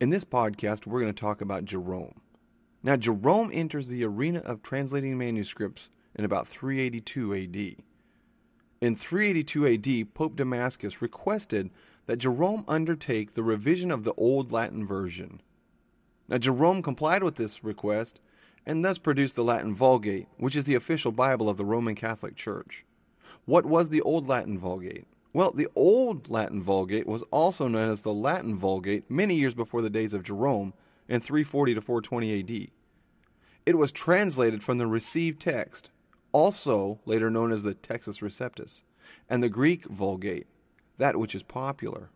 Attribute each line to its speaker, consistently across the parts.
Speaker 1: In this podcast, we're going to talk about Jerome. Now, Jerome enters the arena of translating manuscripts in about 382 AD. In 382 AD, Pope Damascus requested that Jerome undertake the revision of the Old Latin version. Now, Jerome complied with this request and thus produced the Latin Vulgate, which is the official Bible of the Roman Catholic Church. What was the Old Latin Vulgate? Well, the Old Latin Vulgate was also known as the Latin Vulgate many years before the days of Jerome in 340 to 420 AD. It was translated from the received text, also later known as the Textus Receptus, and the Greek Vulgate, that which is popular.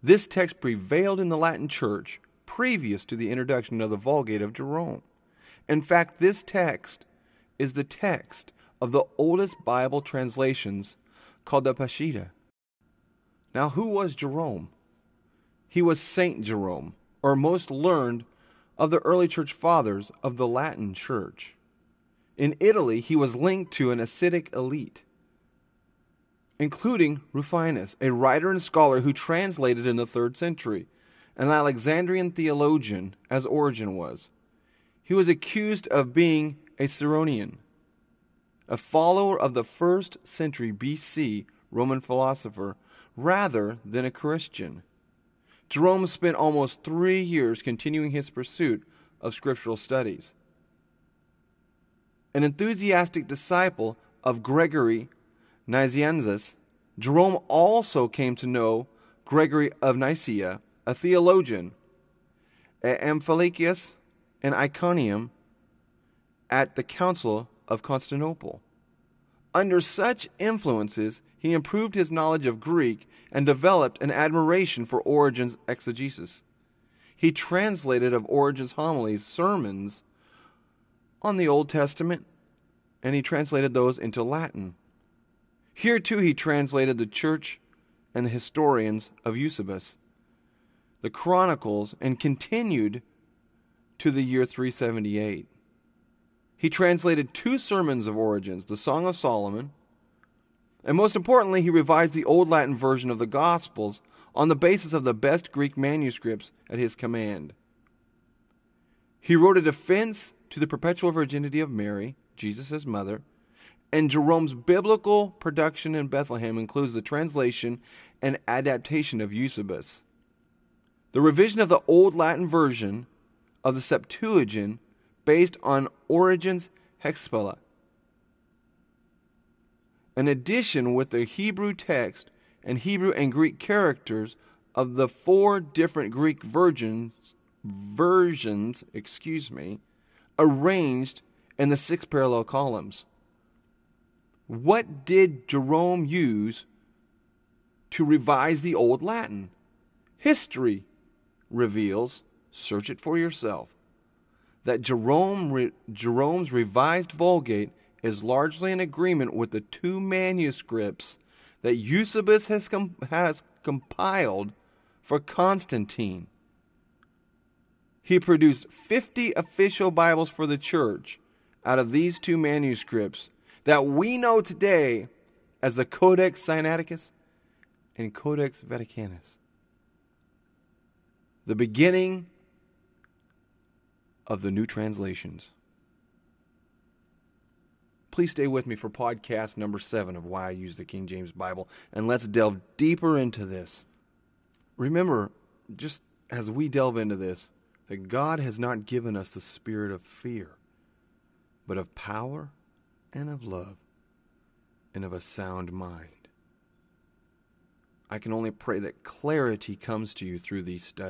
Speaker 1: This text prevailed in the Latin Church previous to the introduction of the Vulgate of Jerome. In fact, this text is the text of the oldest Bible translations called the Peshitta. Now, who was Jerome? He was Saint Jerome, or most learned of the early church fathers of the Latin Church. In Italy, he was linked to an ascetic elite, including Rufinus, a writer and scholar who translated in the 3rd century, an Alexandrian theologian, as Origen was. He was accused of being a Cyronian, a follower of the 1st century BC Roman philosopher, rather than a Christian. Jerome spent almost 3 years continuing his pursuit of scriptural studies. An enthusiastic disciple of Gregory Nazianzus, Jerome also came to know Gregory of Nicaea, a theologian, Amphilochius and Iconium at the Council of Constantinople. Under such influences, he improved his knowledge of Greek and developed an admiration for Origen's exegesis. He translated of Origen's homilies, sermons on the Old Testament, and he translated those into Latin. Here, too, he translated the church and the historians of Eusebius, the Chronicles, and continued to the year 378. He translated 2 sermons of Origen's, the Song of Solomon, and most importantly, he revised the Old Latin version of the Gospels on the basis of the best Greek manuscripts at his command. He wrote a defense to the perpetual virginity of Mary, Jesus' mother, and Jerome's biblical production in Bethlehem includes the translation and adaptation of Eusebius. The revision of the Old Latin version of the Septuagint based on Origen's Hexapla. An addition with the Hebrew text and Hebrew and Greek characters of the 4 different Greek versions, arranged in the 6 parallel columns. What did Jerome use to revise the Old Latin? History reveals, search it for yourself, that Jerome's revised Vulgate is largely in agreement with the 2 manuscripts that Eusebius has compiled for Constantine. He produced 50 official Bibles for the church out of these 2 manuscripts that we know today as the Codex Sinaiticus and Codex Vaticanus. The beginning of the new translations. Please stay with me for podcast number 7 of Why I Use the King James Bible, and let's delve deeper into this. Remember, just as we delve into this, that God has not given us the spirit of fear, but of power and of love and of a sound mind. I can only pray that clarity comes to you through these studies.